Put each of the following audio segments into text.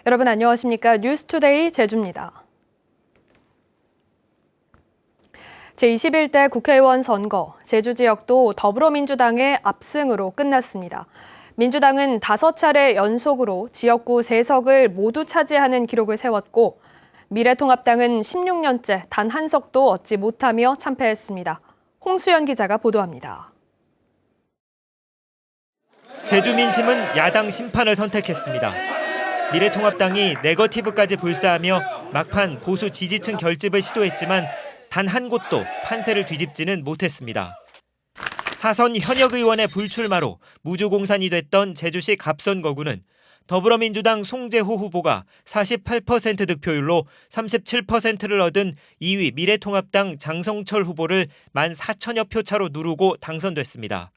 여러분 안녕하십니까? 뉴스투데이 제주입니다. 제21대 국회의원 선거, 제주 지역도 더불어민주당의 압승으로 끝났습니다. 민주당은 5차례 연속으로 지역구 3석을 모두 차지하는 기록을 세웠고, 미래통합당은 16년째 단 한 석도 얻지 못하며 참패했습니다. 홍수연 기자가 보도합니다. 제주 민심은 야당 심판을 선택했습니다. 미래통합당이 네거티브까지 불사하며 막판 보수 지지층 결집을 시도했지만 단 한 곳도 판세를 뒤집지는 못했습니다. 사선 현역 의원의 불출마로 무주공산이 됐던 제주시 갑선거구는 더불어민주당 송재호 후보가 48% 득표율로 37%를 얻은 2위 미래통합당 장성철 후보를 14,000여 표 차로 누르고 당선됐습니다.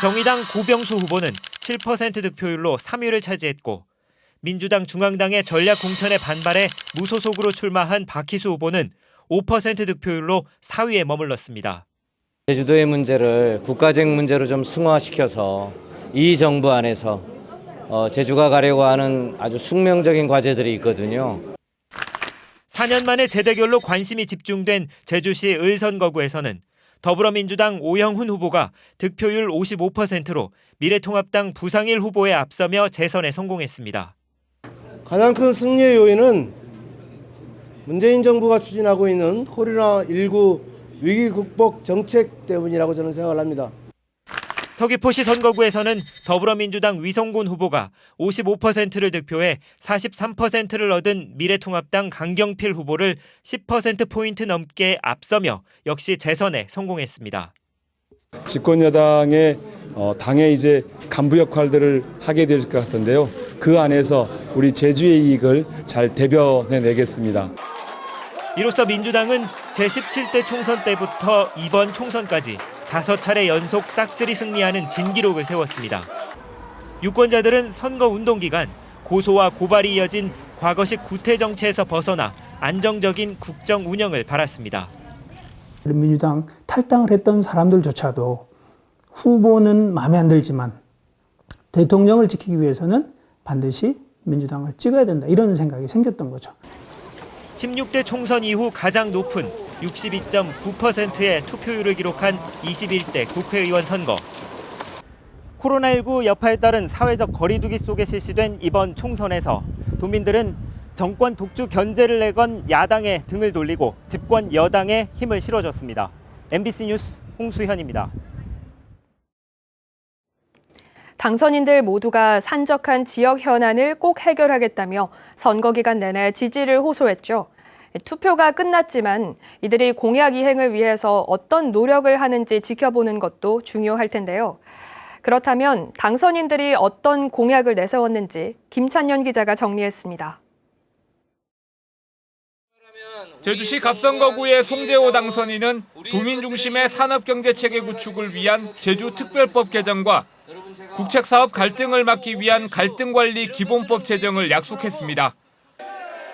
정의당 고병수 후보는 7% 득표율로 3위를 차지했고, 민주당 중앙당의 전략 공천에 반발해 무소속으로 출마한 박희수 후보는 5% 득표율로 4위에 머물렀습니다. 제주도의 문제를 국가적 문제로 좀 승화시켜서 이 정부 안에서 제주가 가려고 하는 아주 숙명적인 과제들이 있거든요. 4년 만에 재대결로 관심이 집중된 제주시 을선거구에서는 더불어민주당 오영훈 후보가 득표율 55%로 미래통합당 부상일 후보에 앞서며 재선에 성공했습니다. 가장 큰 승리의 요인은 문재인 정부가 추진하고 있는 코로나19 위기 극복 정책 때문이라고 저는 생각을 합니다. 서귀포시 선거구에서는 더불어민주당 위성곤 후보가 55%를 득표해 43%를 얻은 미래통합당 강경필 후보를 10%포인트 넘게 앞서며 역시 재선에 성공했습니다. 집권 여당의 당의 이제 간부 역할들을 하게 될 것 같은데요. 그 안에서 우리 제주의 이익을 잘 대변해내겠습니다. 이로써 민주당은 제17대 총선 때부터 이번 총선까지 5차례 연속 싹쓸이 승리하는 진기록을 세웠습니다. 유권자들은 선거 운동 기간 고소와 고발이 이어진 과거식 구태 정치에서 벗어나 안정적인 국정 운영을 바랐습니다. 민주당 탈당을 했던 사람들조차도 후보는 마음에 안 들지만 대통령을 지키기 위해서는 반드시 민주당을 찍어야 된다, 이런 생각이 생겼던 거죠. 16대 총선 이후 가장 높은 62.9%의 투표율을 기록한 21대 국회의원 선거. 코로나19 여파에 따른 사회적 거리두기 속에 실시된 이번 총선에서 도민들은 정권 독주 견제를 내건 야당에 등을 돌리고 집권 여당에 힘을 실어줬습니다. MBC 뉴스 홍수현입니다. 당선인들 모두가 산적한 지역 현안을 꼭 해결하겠다며 선거 기간 내내 지지를 호소했죠. 투표가 끝났지만 이들이 공약 이행을 위해서 어떤 노력을 하는지 지켜보는 것도 중요할 텐데요. 그렇다면 당선인들이 어떤 공약을 내세웠는지 김찬년 기자가 정리했습니다. 제주시 갑선거구의 송재호 당선인은 도민 중심의 산업경제체계 구축을 위한 제주특별법 개정과 국책사업 갈등을 막기 위한 갈등관리 기본법 제정을 약속했습니다.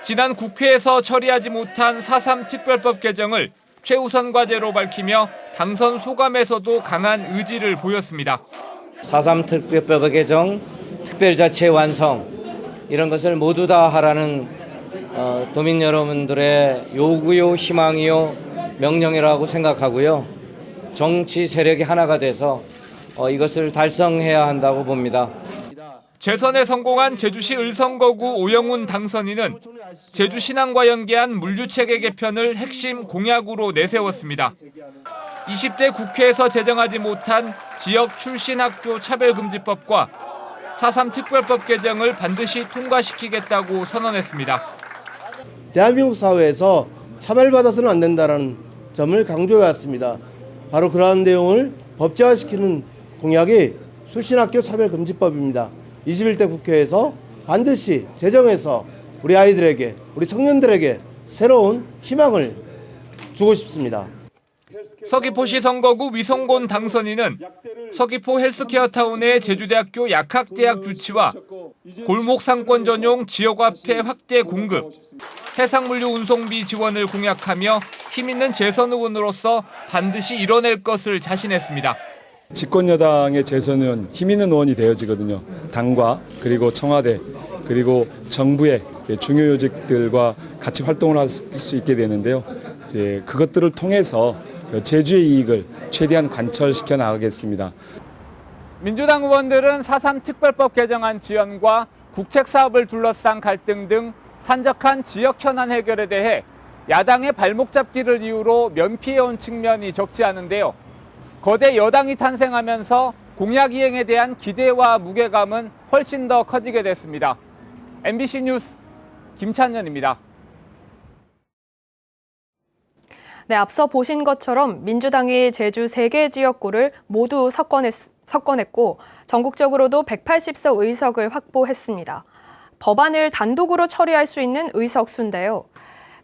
지난 국회에서 처리하지 못한 4.3 특별법 개정을 최우선 과제로 밝히며 당선 소감에서도 강한 의지를 보였습니다. 4.3 특별법 개정, 특별자치 완성, 이런 것을 모두 다 하라는 도민 여러분들의 요구요, 희망이요, 명령이라고 생각하고요. 정치 세력이 하나가 돼서 이것을 달성해야 한다고 봅니다. 재선에 성공한 제주시 을선거구 오영훈 당선인은 제주 신항과 연계한 물류체계 개편을 핵심 공약으로 내세웠습니다. 20대 국회에서 제정하지 못한 지역 출신 학교 차별금지법과 4.3 특별법 개정을 반드시 통과시키겠다고 선언했습니다. 대한민국 사회에서 차별받아서는 안 된다는 점을 강조해왔습니다. 바로 그러한 내용을 법제화시키는 공약이 출신학교 차별금지법입니다. 21대 국회에서 반드시 제정해서 우리 아이들에게, 우리 청년들에게 새로운 희망을 주고 싶습니다. 서귀포시 선거구 위성곤 당선인은 서귀포 헬스케어타운의 제주대학교 약학대학 유치와 골목 상권 전용 지역화폐 확대 공급, 해상물류 운송비 지원을 공약하며 힘있는 재선 의원으로서 반드시 이뤄낼 것을 자신했습니다. 집권 여당의 재선 의원, 힘 있는 의원이 되어지거든요. 당과 그리고 청와대 그리고 정부의 중요 요직들과 같이 활동을 할 수 있게 되는데요. 이제 그것들을 통해서 제주의 이익을 최대한 관철시켜 나가겠습니다. 민주당 의원들은 4.3 특별법 개정안 지연과 국책 사업을 둘러싼 갈등 등 산적한 지역 현안 해결에 대해 야당의 발목 잡기를 이유로 면피해온 측면이 적지 않은데요. 거대 여당이 탄생하면서 공약 이행에 대한 기대와 무게감은 훨씬 더 커지게 됐습니다. MBC 뉴스 김찬현입니다. 네, 앞서 보신 것처럼 민주당이 제주 3개 지역구를 모두 석권했고 전국적으로도 180석 의석을 확보했습니다. 법안을 단독으로 처리할 수 있는 의석수인데요.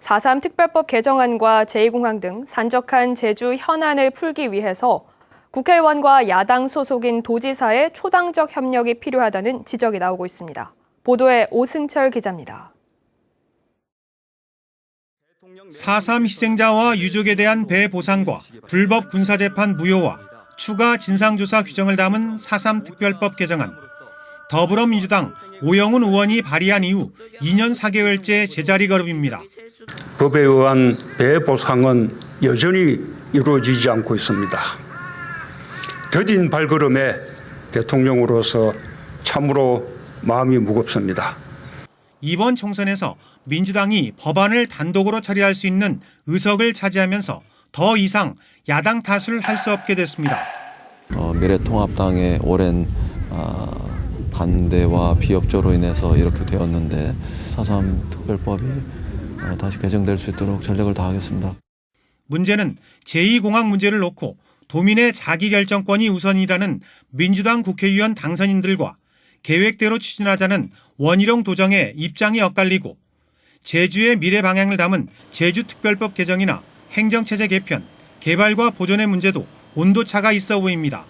4.3 특별법 개정안과 제2공항 등 산적한 제주 현안을 풀기 위해서 국회의원과 야당 소속인 도지사의 초당적 협력이 필요하다는 지적이 나오고 있습니다. 보도에 오승철 기자입니다. 4.3 희생자와 유족에 대한 배해 보상과 불법 군사재판 무효와 추가 진상조사 규정을 담은 4.3 특별법 개정안. 더불어민주당 오영훈 의원이 발의한 이후 2년 4개월째 제자리 걸음입니다. 법에 의한 배해 보상은 여전히 이루어지지 않고 있습니다. 더딘 발걸음에 대통령으로서 참으로 마음이 무겁습니다. 이번 총선에서 민주당이 법안을 단독으로 처리할 수 있는 의석을 차지하면서 더 이상 야당 탓을 할 수 없게 됐습니다. 미래통합당의 오랜 반대와 비협조로 인해서 이렇게 되었는데 4.3 특별법이 다시 개정될 수 있도록 전력을 다하겠습니다. 문제는 제2공항 문제를 놓고 도민의 자기결정권이 우선이라는 민주당 국회의원 당선인들과 계획대로 추진하자는 원희룡 도정의 입장이 엇갈리고 제주의 미래 방향을 담은 제주특별법 개정이나 행정체제 개편, 개발과 보존의 문제도 온도차가 있어 보입니다.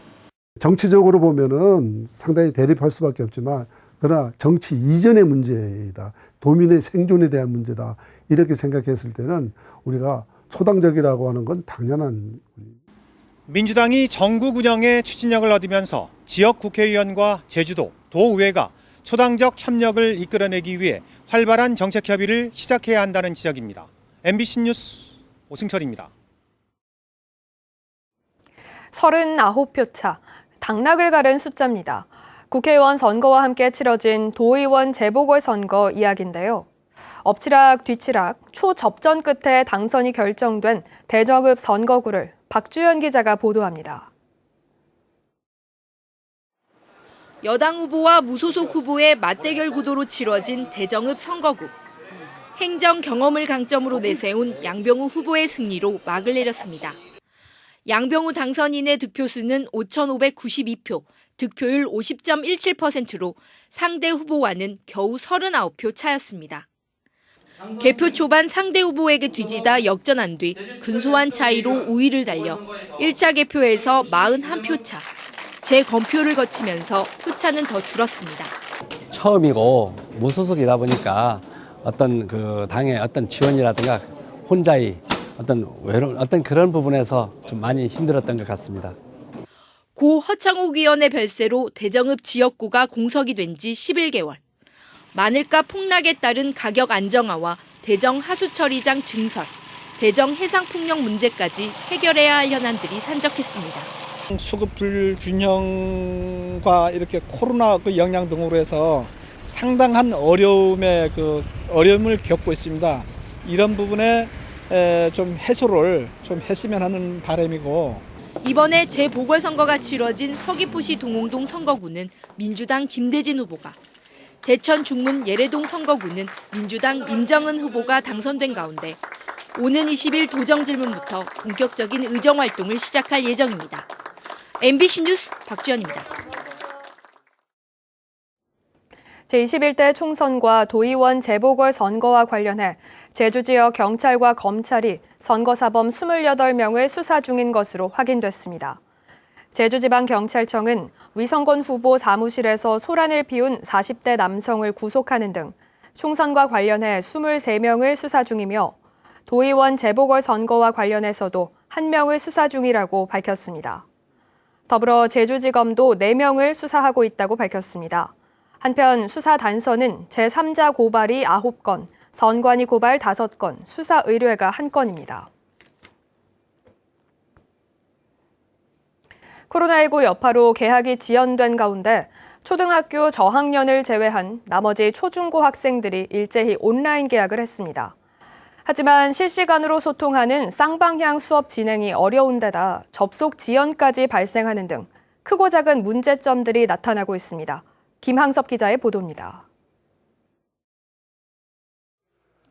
정치적으로 보면은 상당히 대립할 수밖에 없지만 그러나 정치 이전의 문제이다. 도민의 생존에 대한 문제다. 이렇게 생각했을 때는 우리가 초당적이라고 하는 건 당연한. 민주당이 전국 운영에 추진력을 얻으면서 지역 국회의원과 제주도, 도의회가 초당적 협력을 이끌어내기 위해 활발한 정책 협의를 시작해야 한다는 지적입니다. MBC 뉴스 오승철입니다. 39표 차, 당락을 가른 숫자입니다. 국회의원 선거와 함께 치러진 도의원 재보궐선거 이야기인데요. 엎치락 뒤치락 초접전 끝에 당선이 결정된 대저급 선거구를 박주연 기자가 보도합니다. 여당 후보와 무소속 후보의 맞대결 구도로 치러진 대정읍 선거구. 행정 경험을 강점으로 내세운 양병우 후보의 승리로 막을 내렸습니다. 양병우 당선인의 득표수는 5,592표, 득표율 50.17%로 상대 후보와는 겨우 39표 차였습니다. 개표 초반 상대 후보에게 뒤지다 역전한 뒤 근소한 차이로 우위를 달려 1차 개표에서 41표 차, 재검표를 거치면서 표차는 더 줄었습니다. 처음이고 무소속이다 보니까 어떤 그 당의 어떤 지원이라든가 혼자의 어떤 외로운 어떤 그런 부분에서 좀 많이 힘들었던 것 같습니다. 고 허창옥 의원의 별세로 대정읍 지역구가 공석이 된 지 11개월. 마늘값 폭락에 따른 가격 안정화와 대정 하수처리장 증설, 대정 해상풍력 문제까지 해결해야 할 현안들이 산적했습니다. 수급 불균형과 이렇게 코로나 그 영향 등으로 해서 상당한 어려움을 겪고 있습니다. 이런 부분에 좀 해소를 좀 했으면 하는 바람이고. 이번에 재보궐선거가 치러진 서귀포시 동홍동 선거구는 민주당 김대진 후보가, 대천 중문 예래동 선거구는 민주당 임정은 후보가 당선된 가운데 오는 20일 도정 질문부터 본격적인 의정 활동을 시작할 예정입니다. MBC 뉴스 박주연입니다. 제21대 총선과 도의원 재보궐선거와 관련해 제주 지역 경찰과 검찰이 선거사범 28명을 수사 중인 것으로 확인됐습니다. 제주지방경찰청은 위성권 후보 사무실에서 소란을 피운 40대 남성을 구속하는 등 총선과 관련해 23명을 수사 중이며 도의원 재보궐선거와 관련해서도 1명을 수사 중이라고 밝혔습니다. 더불어 제주지검도 4명을 수사하고 있다고 밝혔습니다. 한편 수사 단서는 제3자 고발이 9건, 선관위 고발 5건, 수사 의뢰가 1건입니다. 코로나19 여파로 개학이 지연된 가운데 초등학교 저학년을 제외한 나머지 초중고 학생들이 일제히 온라인 개학을 했습니다. 하지만 실시간으로 소통하는 쌍방향 수업 진행이 어려운 데다 접속 지연까지 발생하는 등 크고 작은 문제점들이 나타나고 있습니다. 김항섭 기자의 보도입니다.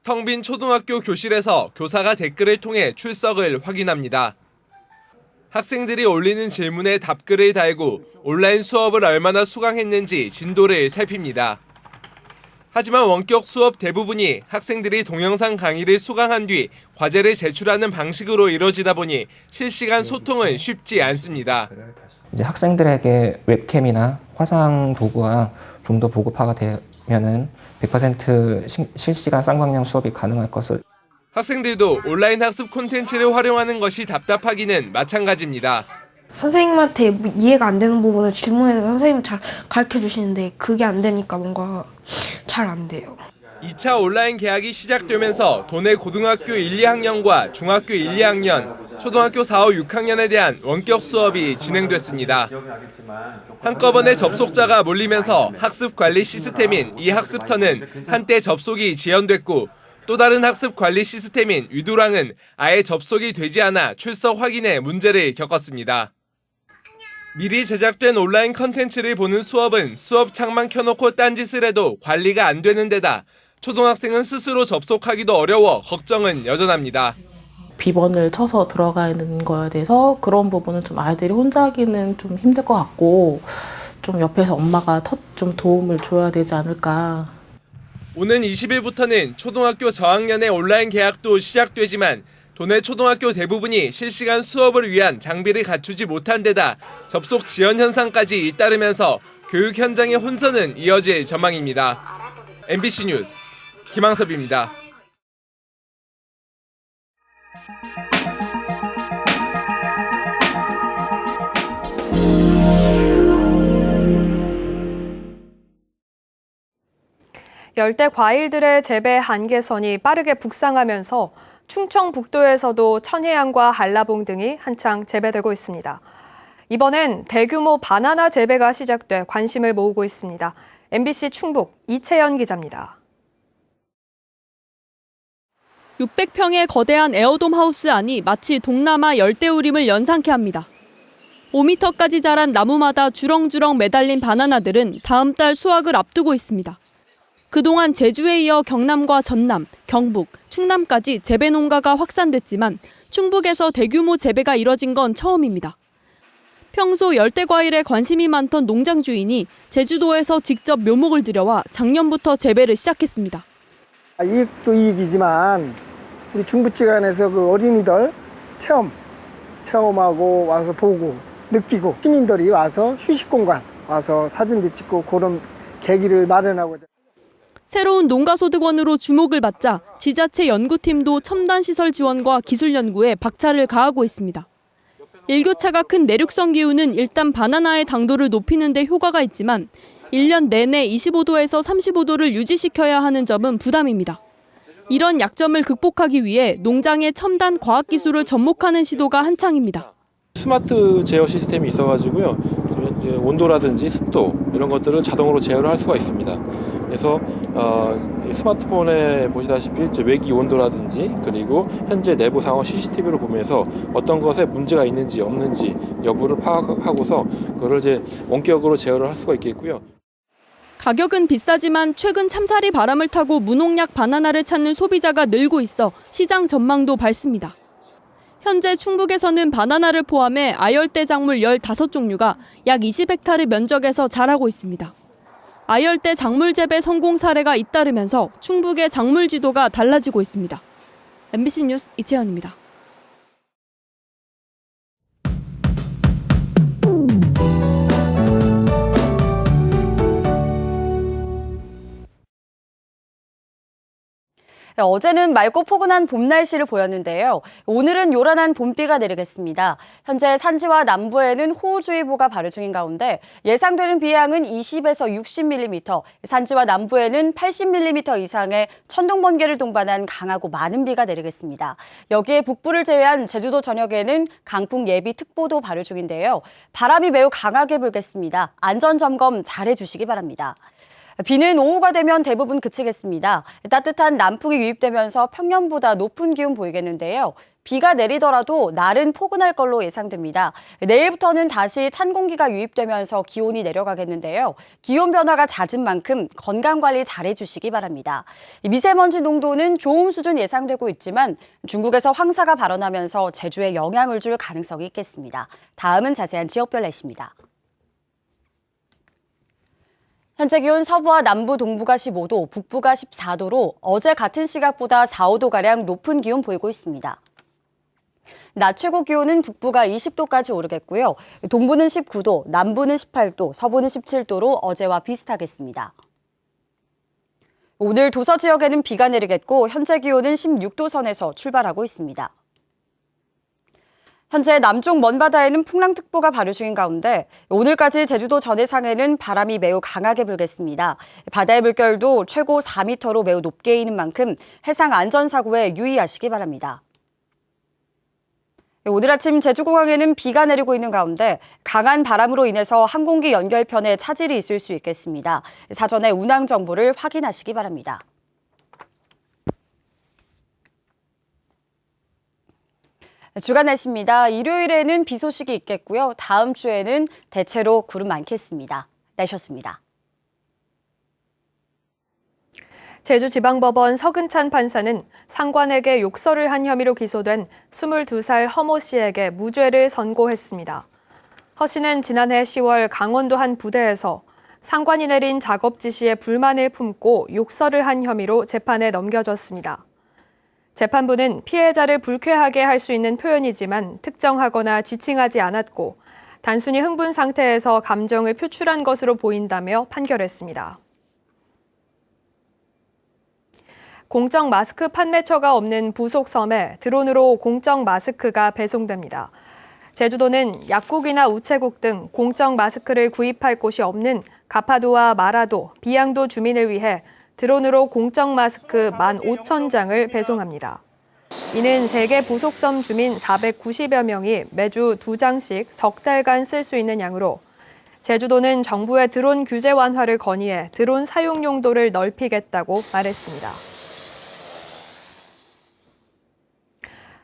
텅 빈 초등학교 교실에서 교사가 댓글을 통해 출석을 확인합니다. 학생들이 올리는 질문에 답글을 달고 온라인 수업을 얼마나 수강했는지 진도를 살핍니다. 하지만 원격 수업 대부분이 학생들이 동영상 강의를 수강한 뒤 과제를 제출하는 방식으로 이뤄지다 보니 실시간 소통은 쉽지 않습니다. 이제 학생들에게 웹캠이나 화상 도구가 좀 더 보급화가 되면은 100% 실시간 쌍방향 수업이 가능할 것을. 학생들도 온라인 학습 콘텐츠를 활용하는 것이 답답하기는 마찬가지입니다. 선생님한테 이해가 안 되는 부분을 질문해서 선생님이 잘 가르쳐 주시는데 그게 안 되니까 뭔가 잘 안 돼요. 2차 온라인 개학이 시작되면서 도내 고등학교 1, 2학년과 중학교 1, 2학년, 초등학교 4, 5, 6학년에 대한 원격 수업이 진행됐습니다. 한꺼번에 접속자가 몰리면서 학습 관리 시스템인 이학습터는 한때 접속이 지연됐고 또 다른 학습 관리 시스템인 위두랑은 아예 접속이 되지 않아 출석 확인에 문제를 겪었습니다. 미리 제작된 온라인 컨텐츠를 보는 수업은 수업 창만 켜놓고 딴짓을 해도 관리가 안 되는 데다 초등학생은 스스로 접속하기도 어려워 걱정은 여전합니다. 비번을 쳐서 들어가는 거에 대해서 그런 부분은 좀 아이들이 혼자 하기는 좀 힘들 것 같고 좀 옆에서 엄마가 좀 도움을 줘야 되지 않을까. 오는 20일부터는 초등학교 저학년의 온라인 개학도 시작되지만 도내 초등학교 대부분이 실시간 수업을 위한 장비를 갖추지 못한 데다 접속 지연 현상까지 잇따르면서 교육 현장의 혼선은 이어질 전망입니다. MBC 뉴스 김항섭입니다. 열대 과일들의 재배 한계선이 빠르게 북상하면서 충청북도에서도 천혜향과 한라봉 등이 한창 재배되고 있습니다. 이번엔 대규모 바나나 재배가 시작돼 관심을 모으고 있습니다. MBC 충북 이채연 기자입니다. 600평의 거대한 에어돔 하우스 안이 마치 동남아 열대우림을 연상케 합니다. 5m까지 자란 나무마다 주렁주렁 매달린 바나나들은 다음 달 수확을 앞두고 있습니다. 그동안 제주에 이어 경남과 전남, 경북, 충남까지 재배 농가가 확산됐지만 충북에서 대규모 재배가 이뤄진 건 처음입니다. 평소 열대 과일에 관심이 많던 농장 주인이 제주도에서 직접 묘목을 들여와 작년부터 재배를 시작했습니다. 이익도 이익이지만 우리 중부지간에서 그 어린이들 체험하고 와서 보고 느끼고 시민들이 와서 휴식 공간 와서 사진도 찍고 그런 계기를 마련하고. 새로운 농가소득원으로 주목을 받자 지자체 연구팀도 첨단시설 지원과 기술 연구에 박차를 가하고 있습니다. 일교차가 큰 내륙성 기후는 일단 바나나의 당도를 높이는 데 효과가 있지만 1년 내내 25도에서 35도를 유지시켜야 하는 점은 부담입니다. 이런 약점을 극복하기 위해 농장의 첨단 과학기술을 접목하는 시도가 한창입니다. 스마트 제어 시스템이 있어가지고요. 이제 온도라든지 습도 이런 것들을 자동으로 제어를 할 수가 있습니다. 그래서 스마트폰에 보시다시피 이제 외기 온도라든지 그리고 현재 내부 상황 CCTV로 보면서 어떤 것에 문제가 있는지 없는지 여부를 파악하고서 그걸 이제 원격으로 제어를 할 수가 있겠고요. 가격은 비싸지만 최근 참사리 바람을 타고 무농약 바나나를 찾는 소비자가 늘고 있어 시장 전망도 밝습니다. 현재 충북에서는 바나나를 포함해 아열대 작물 15종류가 약 20헥타르 면적에서 자라고 있습니다. 아열대 작물 재배 성공 사례가 잇따르면서 충북의 작물 지도가 달라지고 있습니다. MBC 뉴스 이채연입니다. 어제는 맑고 포근한 봄 날씨를 보였는데요. 오늘은 요란한 봄비가 내리겠습니다. 현재 산지와 남부에는 호우주의보가 발효 중인 가운데 예상되는 비양은 20에서 60mm, 산지와 남부에는 80mm 이상의 천둥, 번개를 동반한 강하고 많은 비가 내리겠습니다. 여기에 북부를 제외한 제주도 전역에는 강풍 예비특보도 발효 중인데요. 바람이 매우 강하게 불겠습니다. 안전점검 잘해 주시기 바랍니다. 비는 오후가 되면 대부분 그치겠습니다. 따뜻한 남풍이 유입되면서 평년보다 높은 기온 보이겠는데요. 비가 내리더라도 날은 포근할 걸로 예상됩니다. 내일부터는 다시 찬 공기가 유입되면서 기온이 내려가겠는데요. 기온 변화가 잦은 만큼 건강관리 잘해 주시기 바랍니다. 미세먼지 농도는 좋음 수준 예상되고 있지만 중국에서 황사가 발원하면서 제주에 영향을 줄 가능성이 있겠습니다. 다음은 자세한 지역별 날씨입니다. 현재 기온 서부와 남부, 동부가 15도, 북부가 14도로 어제 같은 시각보다 4, 5도가량 높은 기온 보이고 있습니다. 낮 최고 기온은 북부가 20도까지 오르겠고요. 동부는 19도, 남부는 18도, 서부는 17도로 어제와 비슷하겠습니다. 오늘 도서 지역에는 비가 내리겠고 현재 기온은 16도 선에서 출발하고 있습니다. 현재 남쪽 먼바다에는 풍랑특보가 발효 중인 가운데 오늘까지 제주도 전해상에는 바람이 매우 강하게 불겠습니다. 바다의 물결도 최고 4m로 매우 높게 이는 만큼 해상 안전사고에 유의하시기 바랍니다. 오늘 아침 제주공항에는 비가 내리고 있는 가운데 강한 바람으로 인해서 항공기 연결편에 차질이 있을 수 있겠습니다. 사전에 운항 정보를 확인하시기 바랍니다. 주간 날씨입니다. 일요일에는 비 소식이 있겠고요. 다음 주에는 대체로 구름 많겠습니다. 날씨였습니다. 제주지방법원 서근찬 판사는 상관에게 욕설을 한 혐의로 기소된 22살 허 모 씨에게 무죄를 선고했습니다. 허 씨는 지난해 10월 강원도 한 부대에서 상관이 내린 작업 지시에 불만을 품고 욕설을 한 혐의로 재판에 넘겨졌습니다. 재판부는 피해자를 불쾌하게 할 수 있는 표현이지만 특정하거나 지칭하지 않았고 단순히 흥분 상태에서 감정을 표출한 것으로 보인다며 판결했습니다. 공적 마스크 판매처가 없는 부속섬에 드론으로 공적 마스크가 배송됩니다. 제주도는 약국이나 우체국 등 공적 마스크를 구입할 곳이 없는 가파도와 마라도, 비양도 주민을 위해 드론으로 공적 마스크 15,000장을 배송합니다. 이는 세계 부속섬 주민 490여 명이 매주 2장씩 석 달간 쓸 수 있는 양으로 제주도는 정부의 드론 규제 완화를 건의해 드론 사용 용도를 넓히겠다고 말했습니다.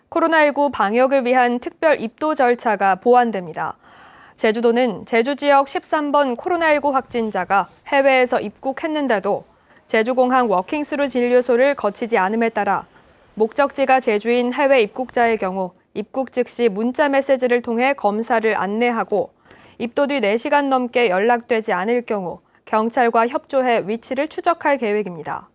코로나19 방역을 위한 특별 입도 절차가 보완됩니다. 제주도는 제주 지역 13번 코로나19 확진자가 해외에서 입국했는데도 제주공항 워킹스루 진료소를 거치지 않음에 따라 목적지가 제주인 해외 입국자의 경우 입국 즉시 문자 메시지를 통해 검사를 안내하고 입도 뒤 4시간 넘게 연락되지 않을 경우 경찰과 협조해 위치를 추적할 계획입니다.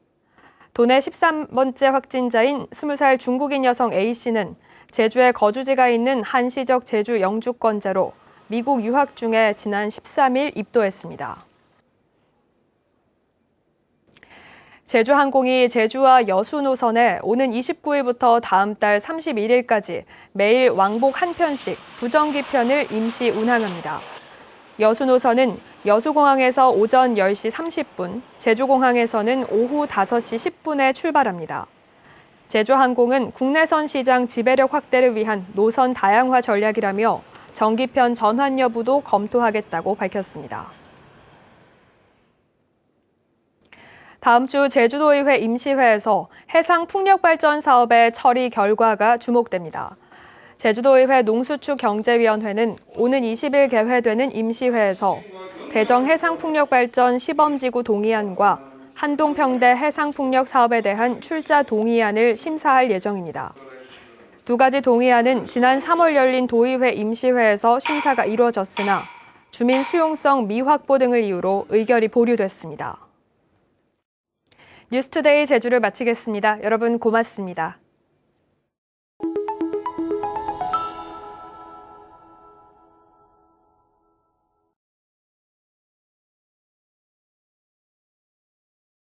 도내 13번째 확진자인 20살 중국인 여성 A씨는 제주에 거주지가 있는 한시적 제주 영주권자로 미국 유학 중에 지난 13일 입도했습니다. 제주항공이 제주와 여수 노선에 오는 29일부터 다음 달 31일까지 매일 왕복 한 편씩 부정기편을 임시 운항합니다. 여수 노선은 여수공항에서 오전 10시 30분, 제주공항에서는 오후 5시 10분에 출발합니다. 제주항공은 국내선 시장 지배력 확대를 위한 노선 다양화 전략이라며 정기편 전환 여부도 검토하겠다고 밝혔습니다. 다음 주 제주도의회 임시회에서 해상풍력발전 사업의 처리 결과가 주목됩니다. 제주도의회 농수축경제위원회는 오는 20일 개회되는 임시회에서 대정 해상풍력발전 시범지구 동의안과 한동평대 해상풍력 사업에 대한 출자 동의안을 심사할 예정입니다. 두 가지 동의안은 지난 3월 열린 도의회 임시회에서 심사가 이루어졌으나 주민 수용성 미확보 등을 이유로 의결이 보류됐습니다. 뉴스투데이 제주를 마치겠습니다. 여러분 고맙습니다.